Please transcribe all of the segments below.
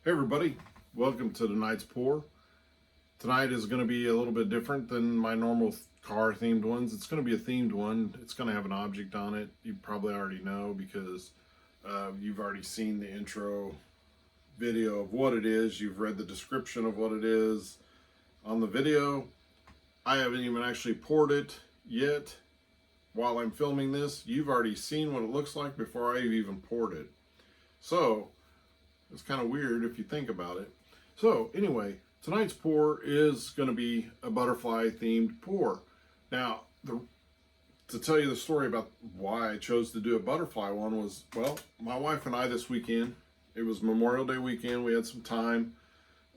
Hey everybody, welcome to tonight's pour. Tonight is going to be a little bit different than my normal car themed ones. It's going to be a themed one. It's going to have an object on it. You probably already know because you've already seen the intro video of what it is. You've read the description of what it is on the video. I haven't even actually poured it yet. While I'm filming this, you've already seen what it looks like before I've even poured it. So it's kind of weird if you think about it. So anyway, tonight's pour is going to be a butterfly themed pour. Now, to tell you the story about why I chose to do a butterfly one was, well, my wife and I this weekend, it was Memorial Day weekend. We had some time,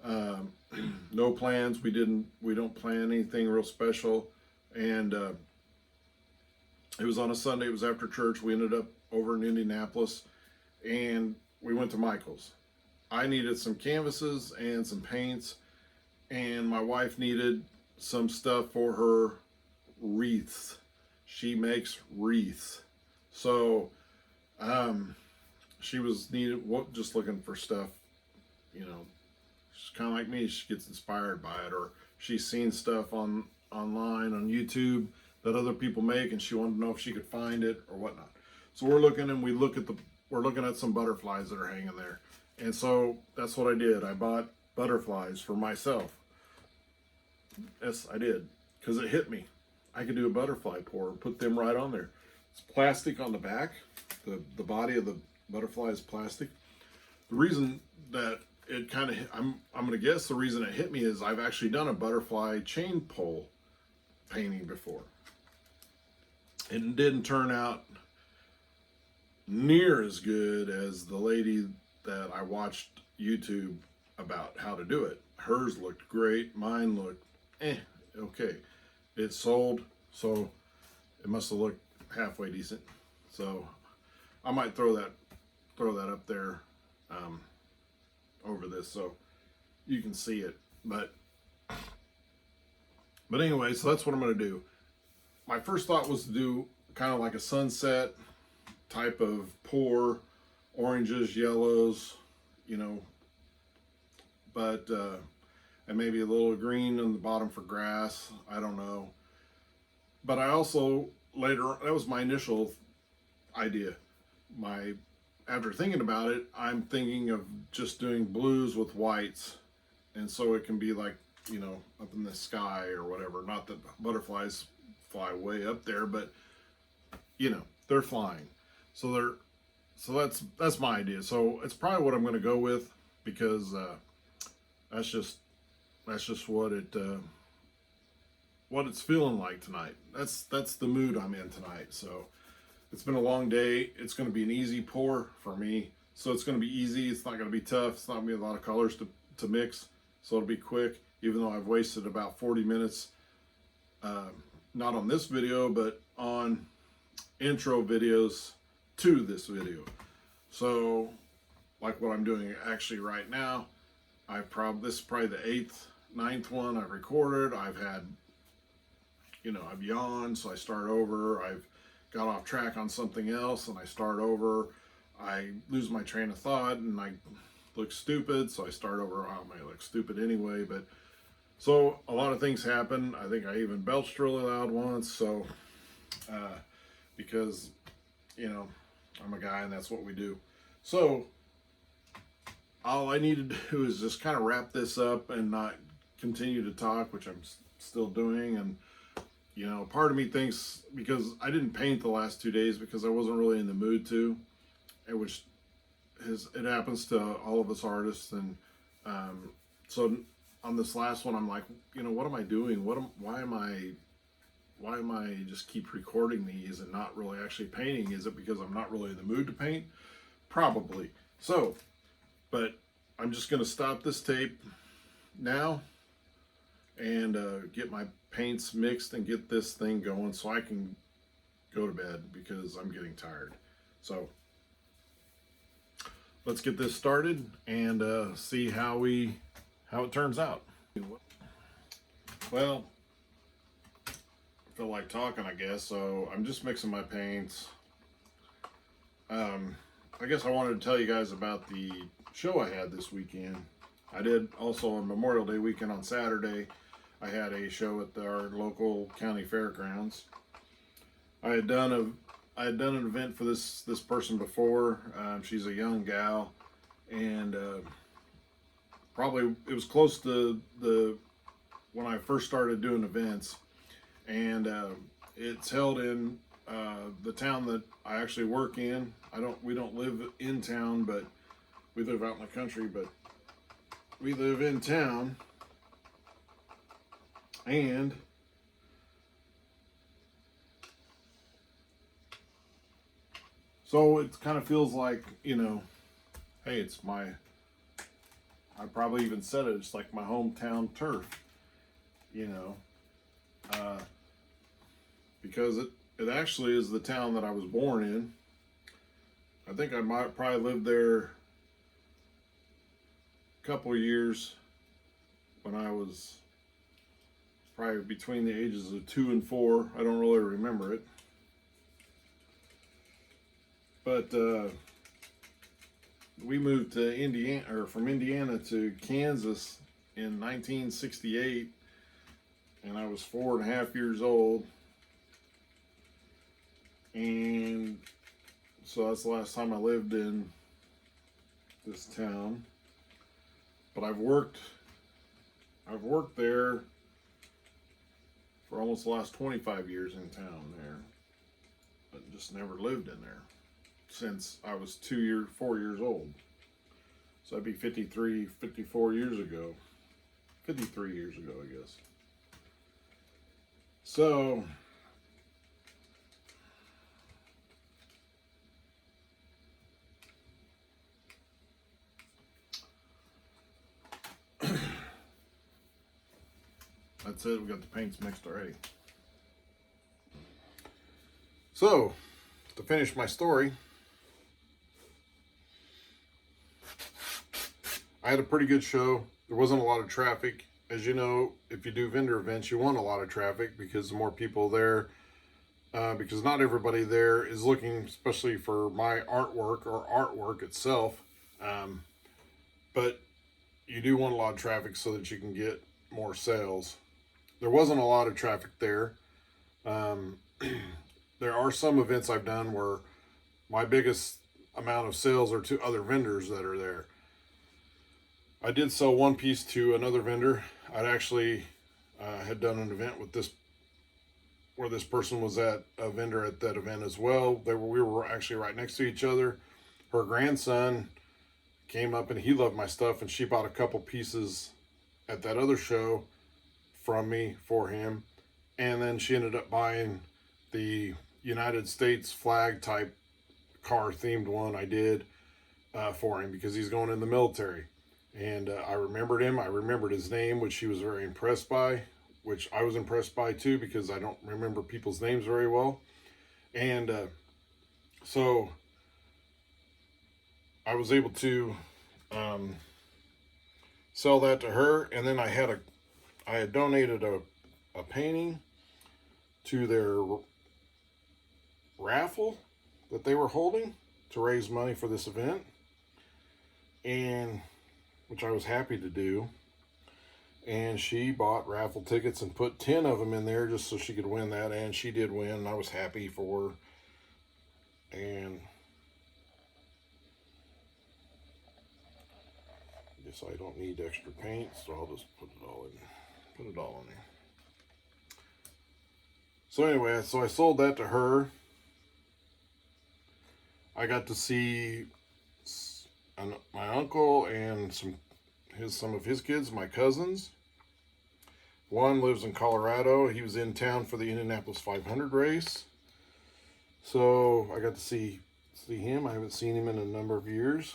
no plans. We don't plan anything real special. And it was on a Sunday. It was after church. We ended up over in Indianapolis and we went to Michael's. I needed some canvases and some paints, and my wife needed some stuff for her wreaths. She makes wreaths. So she was just looking for stuff, you know. She's kind of like me. She gets inspired by it, or she's seen stuff online on YouTube that other people make, and she wanted to know if she could find it or whatnot. So we're looking at some butterflies that are hanging there. And so that's what I did. I bought butterflies for myself. Yes, I did. Because it hit me. I could do a butterfly pour and put them right on there. It's plastic on the back. The body of the butterfly is plastic. The reason that it kind of, I'm going to guess the reason it hit me is I've actually done a butterfly chain pole painting before. It didn't turn out near as good as the lady that I watched YouTube about how to do it. Hers looked great. Mine looked okay. It sold, so it must have looked halfway decent. So I might throw that up there over this so you can see it. But anyway, so that's what I'm going to do. My first thought was to do kind of like a sunset type of pour. Oranges, yellows, you know, but and maybe a little green on the bottom for grass. I don't know. But I also that was my initial idea. After thinking about it, I'm thinking of just doing blues with whites, and so it can be like, you know, up in the sky or whatever. Not that butterflies fly way up there, but you know, they're flying, so that's my idea. So it's probably what I'm going to go with, because that's just what it's feeling like tonight. That's the mood I'm in tonight. So it's been a long day. It's going to be an easy pour for me. So it's going to be easy. It's not going to be tough. It's not going to be a lot of colors to mix. So it'll be quick, even though I've wasted about 40 minutes, not on this video, but on intro videos to this video. So like what I'm doing actually right now, this is probably the 9th one I've recorded. I've had, you know, I've yawned, so I start over. I've got off track on something else and I start over. I lose my train of thought and I look stupid, so I start over. I might look stupid anyway, but so a lot of things happen. I think I even belched really loud once, so because, you know, I'm a guy and that's what we do. So all I need to do is just kind of wrap this up and not continue to talk, which I'm still doing. And, you know, part of me thinks, because I didn't paint the last 2 days because I wasn't really in the mood to, it happens to all of us artists. And so on this last one, I'm like, you know, what am I doing? Why am I just keep recording these and not really actually painting? Is it because I'm not really in the mood to paint? Probably. So, but I'm just going to stop this tape now and get my paints mixed and get this thing going so I can go to bed because I'm getting tired. So let's get this started and see how it turns out. Well, feel like talking, I guess, so I'm just mixing my paints. I guess I wanted to tell you guys about the show I had this weekend. I did also on Memorial Day weekend on Saturday. I had a show at our local county fairgrounds. I had done an event for this person before. She's a young gal, and probably it was close to when I first started doing events, and it's held in the town that I actually work in. We don't live in town, but we live out in the country, but we live in town. And so it kind of feels like, hey, I probably even said it's like my hometown turf, because it actually is the town that I was born in. I think I might probably lived there a couple of years when I was probably between the ages of 2 and 4. I don't really remember it. But we moved to Indiana, or from Indiana to Kansas in 1968, and I was 4.5 years old. And so that's the last time I lived in this town. But I've worked there for almost the last 25 years in town there, but just never lived in there since I was 4 years old. So that'd be 54 years ago. 53 years ago, I guess. So that's it. We got the paints mixed already. So, to finish my story, I had a pretty good show. There wasn't a lot of traffic. As you know, if you do vendor events, you want a lot of traffic because the more people there, because not everybody there is looking, especially for my artwork or artwork itself. But you do want a lot of traffic so that you can get more sales. There wasn't a lot of traffic there. There are some events I've done where my biggest amount of sales are to other vendors that are there. I did sell one piece to another vendor. I'd actually had done an event with where this person was at a vendor at that event as well. We were actually right next to each other. Her grandson came up and he loved my stuff, and she bought a couple pieces at that other show from me for him. And then she ended up buying the United States flag type car themed one I did for him because he's going in the military. And I remembered him. I remembered his name, which she was very impressed by, which I was impressed by too, because I don't remember people's names very well. And so I was able to sell that to her. And then I had donated a painting to their raffle that they were holding to raise money for this event, and which I was happy to do. And she bought raffle tickets and put 10 of them in there just so she could win that, and she did win, and I was happy for her. And I guess I don't need extra paint, so I'll just put it all in there. So anyway, so I sold that to her. I got to see my uncle and some of his kids, my cousins. One lives in Colorado. He was in town for the Indianapolis 500 race. So I got to see him. I haven't seen him in a number of years,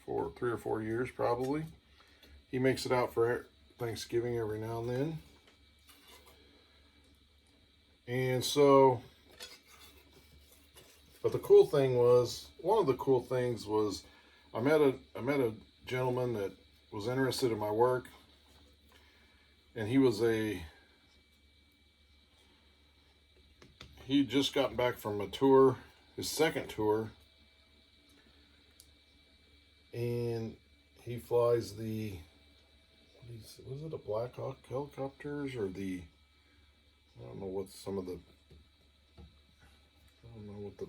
for 3 or 4 years probably. He makes it out for Thanksgiving every now and then. And so, but the cool thing was, one of the cool things was, I met a gentleman that was interested in my work, and he'd just gotten back from a tour, his second tour, and he flies the, was it a Black Hawk helicopters or the, I don't know what some of the, I don't know what the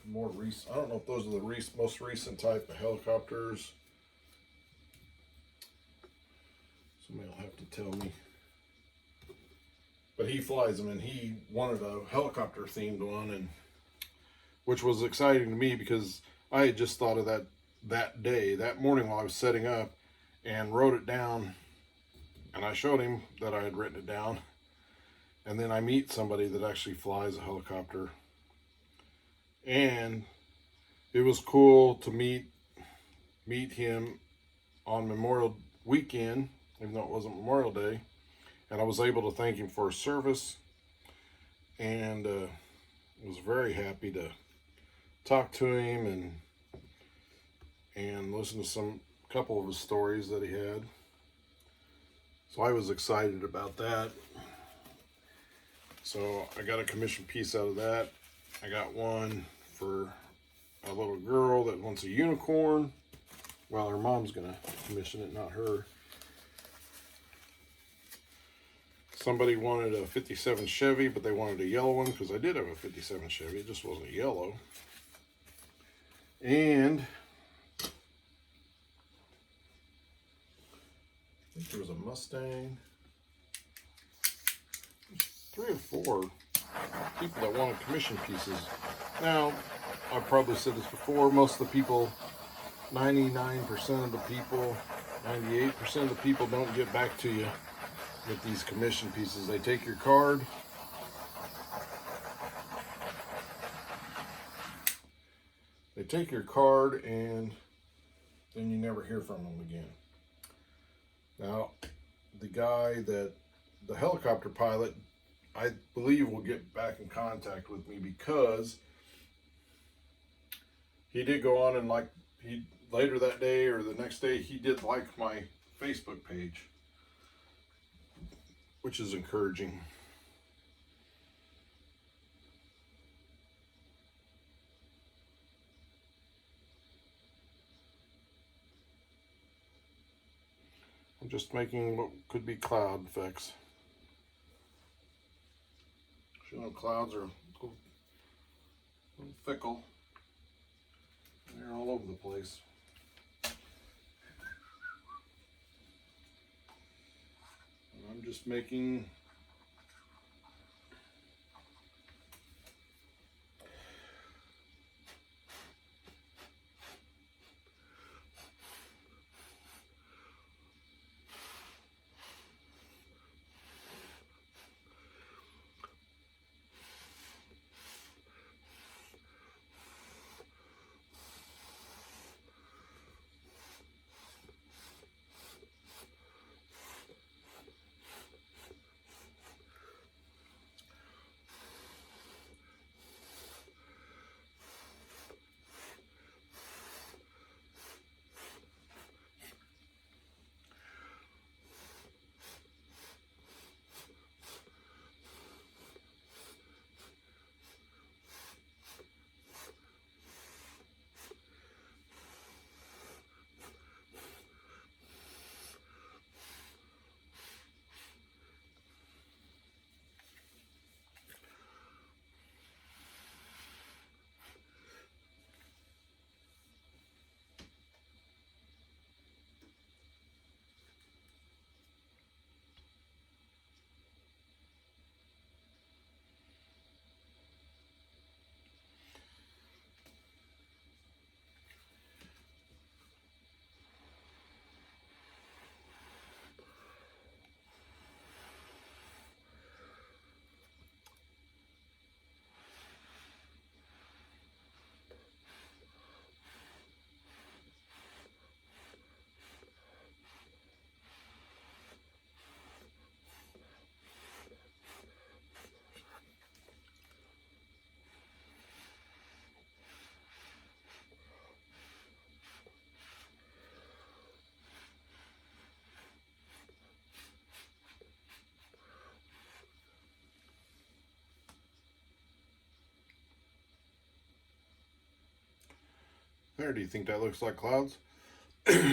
more recent, I don't know if those are the most recent type of helicopters. Somebody will have to tell me. But he flies them, and he wanted a helicopter themed one, and which was exciting to me because I had just thought of that morning while I was setting up, and wrote it down, and I showed him that I had written it down. And then I meet somebody that actually flies a helicopter, and it was cool to meet him on Memorial weekend, even though it wasn't Memorial Day, and I was able to thank him for his service, and was very happy to talk to him and listen to some couple of his stories that he had. So I was excited about that. So I got a commission piece out of that. I got one for a little girl that wants a unicorn. Well, her mom's gonna commission it, not her. Somebody wanted a 57 Chevy, but they wanted a yellow one because I did have a 57 Chevy. It just wasn't yellow. And I think there was a Mustang. There's 3 or 4 people that wanted commission pieces. Now, I've probably said this before, most of the people, 99% of the people, 98% of the people don't get back to you with these commission pieces. They take your card, and then you never hear from them again. Now, the helicopter pilot, I believe will get back in contact with me because he did go on and later that day or the next day, he did like my Facebook page, which is encouraging. I'm just making what could be cloud effects. You know, clouds are a little fickle. They're all over the place. And I'm just making There, do you think that looks like clouds? Drop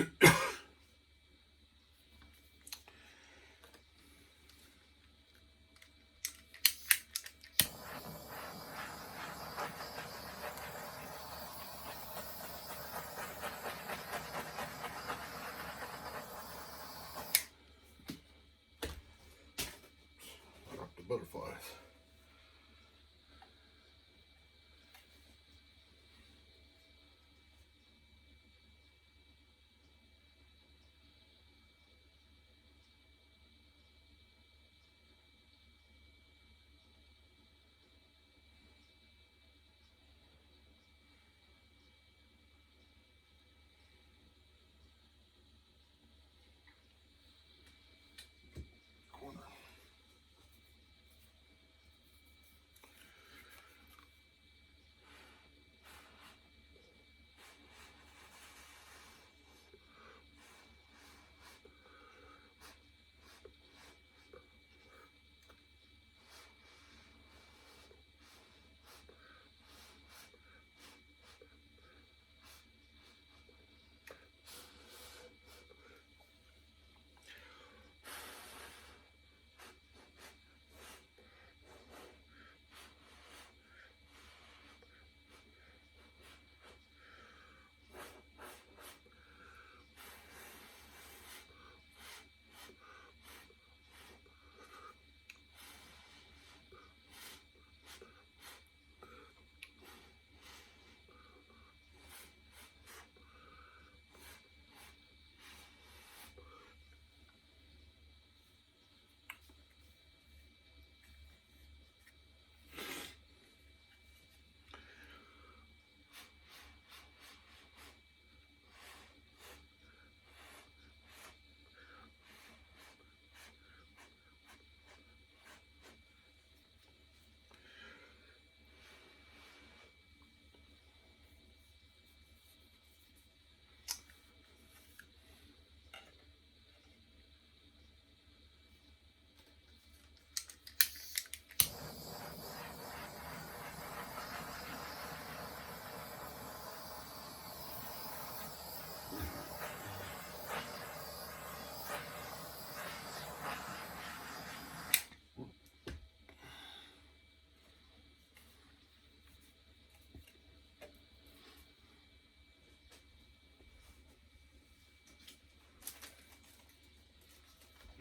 the butterflies.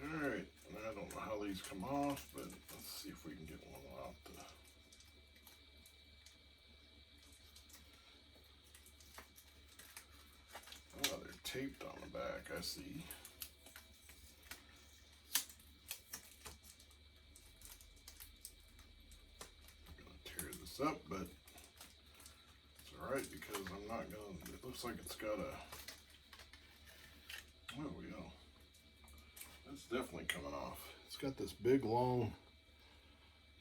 Alright, I don't know how these come off, but let's see if we can get one out. Oh, they're taped on the back, I see. I'm going to tear this up, but it's alright because I'm not going to, it looks like it's got a, there we go. That's definitely coming off. It's got this big long,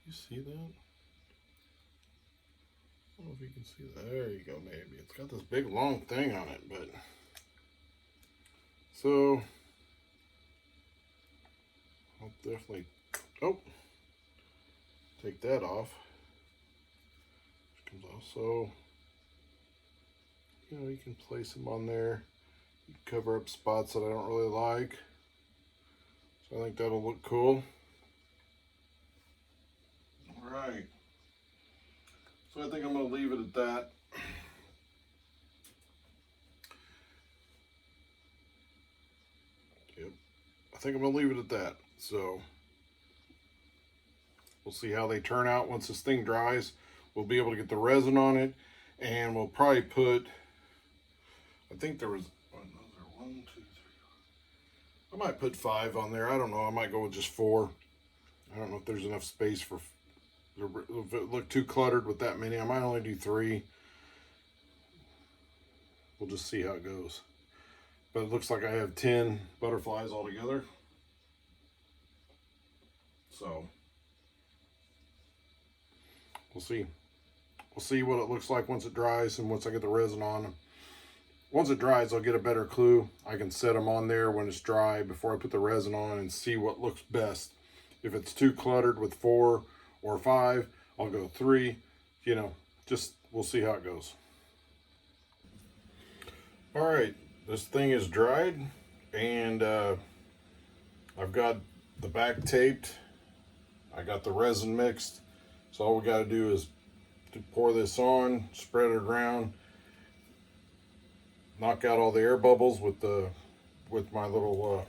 you see that? I don't know if you can see that. There you go, maybe. It's got this big long thing on it, but so I'll definitely, oh, take that off. It comes off. So, you know, you can place them on there. You can cover up spots that I don't really like. So I think that'll look cool. All right. So I think I'm going to leave it at that. Yep. I think I'm going to leave it at that. So we'll see how they turn out once this thing dries. We'll be able to get the resin on it, and we'll probably put, I think there was, one, two, three. I might put 5 on there. I don't know. I might go with just 4. I don't know if there's enough space for, if it looked too cluttered with that many. I might only do 3. We'll just see how it goes. But it looks like I have 10 butterflies altogether. So we'll see. We'll see what it looks like once it dries and once I get the resin on. Once it dries, I'll get a better clue. I can set them on there when it's dry before I put the resin on and see what looks best. If it's too cluttered with 4 or 5, I'll go 3. You know, just we'll see how it goes. All right, this thing is dried, and I've got the back taped. I got the resin mixed. So all we got to do is to pour this on, spread it around, knock out all the air bubbles with my little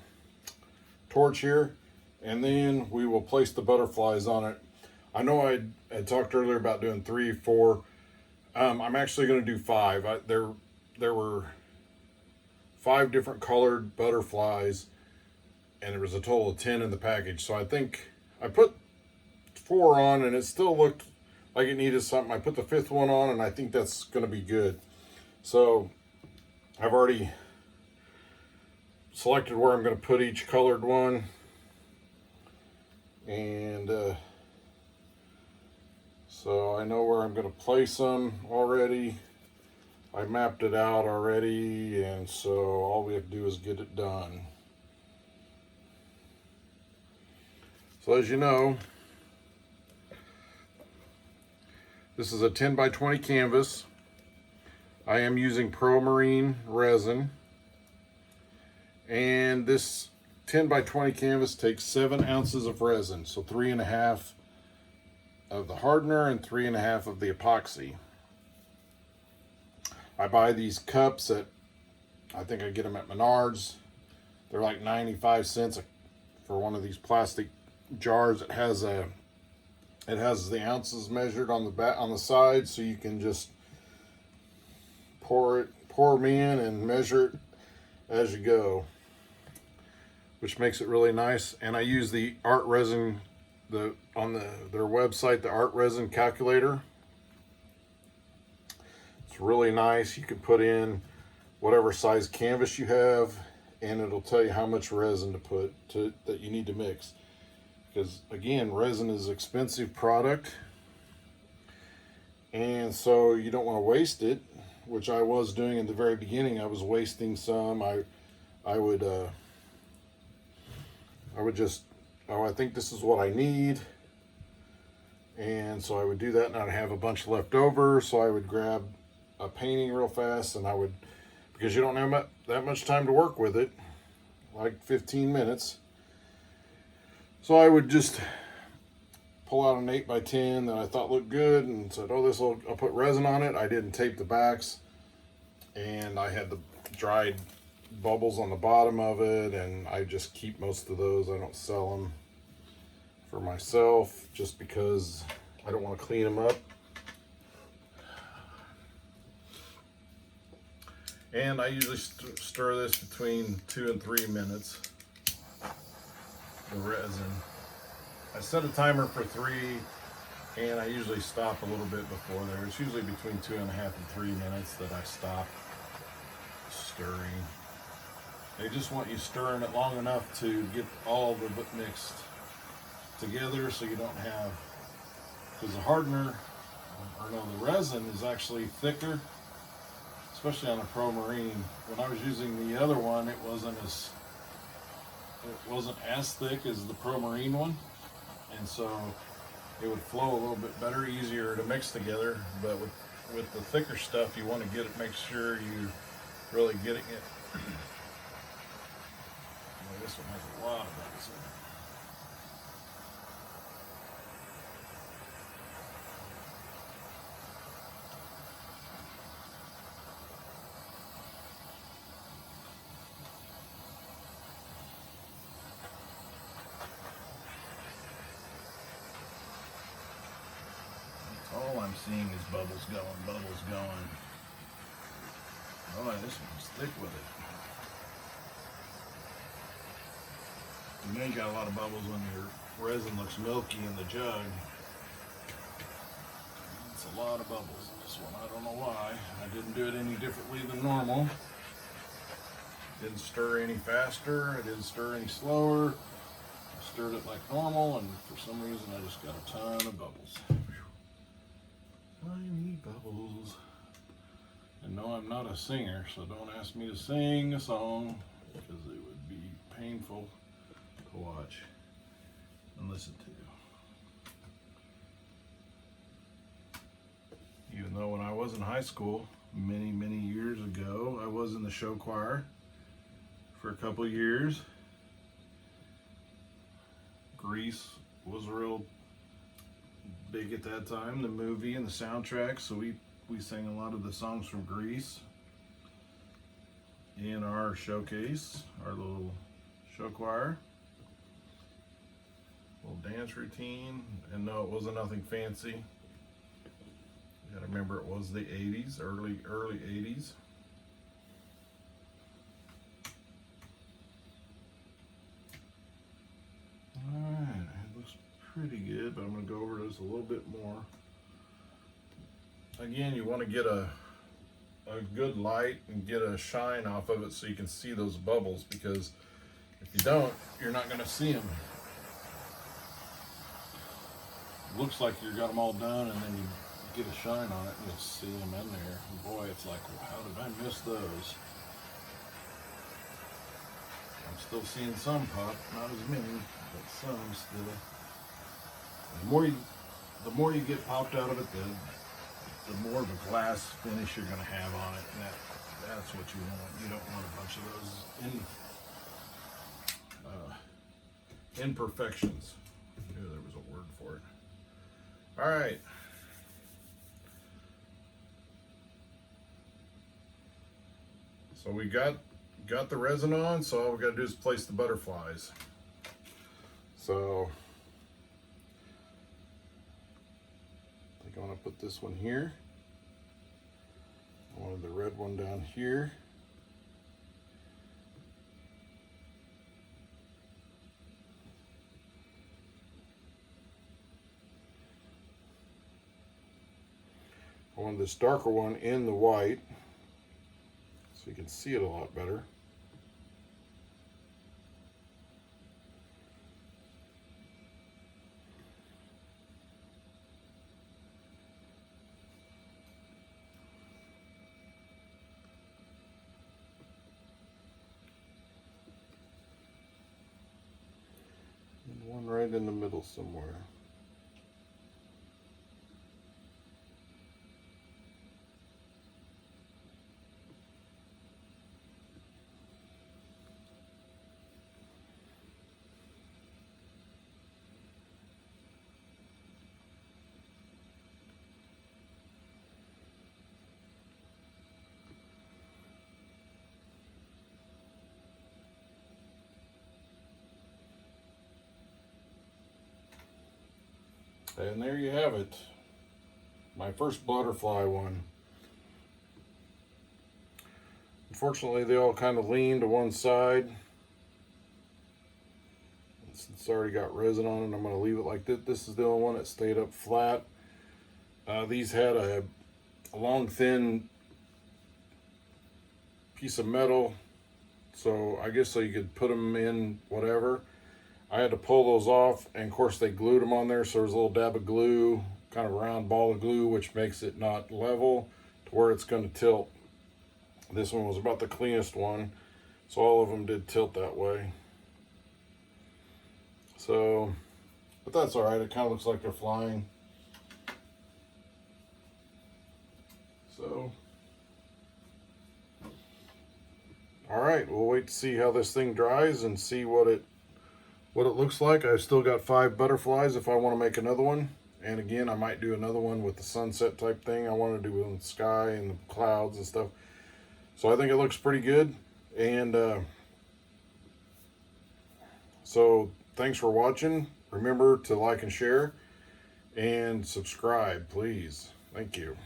torch here, and then we will place the butterflies on it. I know I had talked earlier about doing 3, 4. I'm actually going to do 5. There were 5 different colored butterflies, and there was a total of 10 in the package. So I think I put 4 on, and it still looked like it needed something. I put the 5th one on, and I think that's going to be good. So I've already selected where I'm going to put each colored one, and so I know where I'm going to place them already. I mapped it out already, and so all we have to do is get it done. So as you know, this is a 10 by 20 canvas. I am using Pro Marine resin, and this 10 by 20 canvas takes 7 ounces of resin, so 3.5 of the hardener and 3.5 of the epoxy. I buy these cups at, I think I get them at Menards. They're like 95 cents for one of these plastic jars. It has the ounces measured on the back, on the side, so you can just pour them in and measure it as you go, which makes it really nice. And I use the art resin, on their website, the art resin calculator. It's really nice. You can put in whatever size canvas you have, and it'll tell you how much resin to put that you need to mix. Because again, resin is an expensive product, and so you don't want to waste it, which I was doing in the very beginning. I was wasting some. I would just, oh, I think this is what I need, and so I would do that, and I'd have a bunch left over, so I would grab a painting real fast, and I would, because you don't have that much time to work with it, like 15 minutes. So I would just pull out an 8 by 10 that I thought looked good and said, oh, I'll put resin on it. I didn't tape the backs, and I had the dried bubbles on the bottom of it, and I just keep most of those. I don't sell them for myself just because I don't want to clean them up. And I usually stir this between 2 and 3 minutes. The resin. I set a timer for 3, and I usually stop a little bit before there. It's usually between 2.5 and 3 minutes that I stop stirring. They just want you stirring it long enough to get all the mixed together, so you don't have, because the hardener, or no, the resin is actually thicker, especially on a Pro Marine. When I was using the other one, it wasn't as thick as the Pro Marine one, and so it would flow a little bit better, easier to mix together. But with the thicker stuff, you want to get it, make sure you really getting it. Well, this one has a lot of bubbles in it. All I'm seeing is bubbles going, bubbles going. Oh, this one's thick with it. You know you got a lot of bubbles when your resin looks milky in the jug. It's a lot of bubbles in this one. I don't know why. I didn't do it any differently than normal. Didn't stir any faster. I didn't stir any slower. I stirred it like normal, and for some reason I just got a ton of bubbles. Tiny bubbles. And no, I'm not a singer, so don't ask me to sing a song, because it would be painful to watch and listen to. Even though when I was in high school, many years ago. I was in the show choir for a couple of years. Grease was real big at that time, the movie and the soundtrack, so we sang a lot of the songs from Grease in our showcase, our little show choir. Little dance routine, and no, it wasn't nothing fancy. You gotta remember it was the 80s, early 80s. Alright, it looks pretty good, but I'm gonna go over this a little bit more. Again, you want to get a good light and get a shine off of it so you can see those bubbles, because if you don't, you're not gonna see them. Looks like you got them all done, and then you get a shine on it and you'll see them in there. And boy, it's like, well, how did I miss those? I'm still seeing some pop, not as many, but some still. The more you get popped out of it, the more of a glass finish you're going to have on it, and that's what you want. You don't want a bunch of those imperfections. I knew there was a word for it. All right. So we got the resin on, so all we got to do is place the butterflies. So I think I want to put this one here. I wanted the red one down here. I wanted this darker one in the white so you can see it a lot better. And one right in the middle somewhere. And there you have it. My first butterfly one. Unfortunately, they all kind of lean to one side. Since it's already got resin on it, I'm going to leave it like this. This is the only one that stayed up flat. These had a long, thin piece of metal, so I guess so you could put them in whatever. I had to pull those off, and of course they glued them on there, so there's a little dab of glue, kind of a round ball of glue, which makes it not level to where it's going to tilt. This one was about the cleanest one, so all of them did tilt that way. So, but that's all right. It kind of looks like they're flying. So, all right, we'll wait to see how this thing dries and see what it looks like. I've still got 5 butterflies if I want to make another one. And again, I might do another one with the sunset type thing. I want to do in the sky and the clouds and stuff. So I think it looks pretty good. And so thanks for watching. Remember to like and share and subscribe, please. Thank you.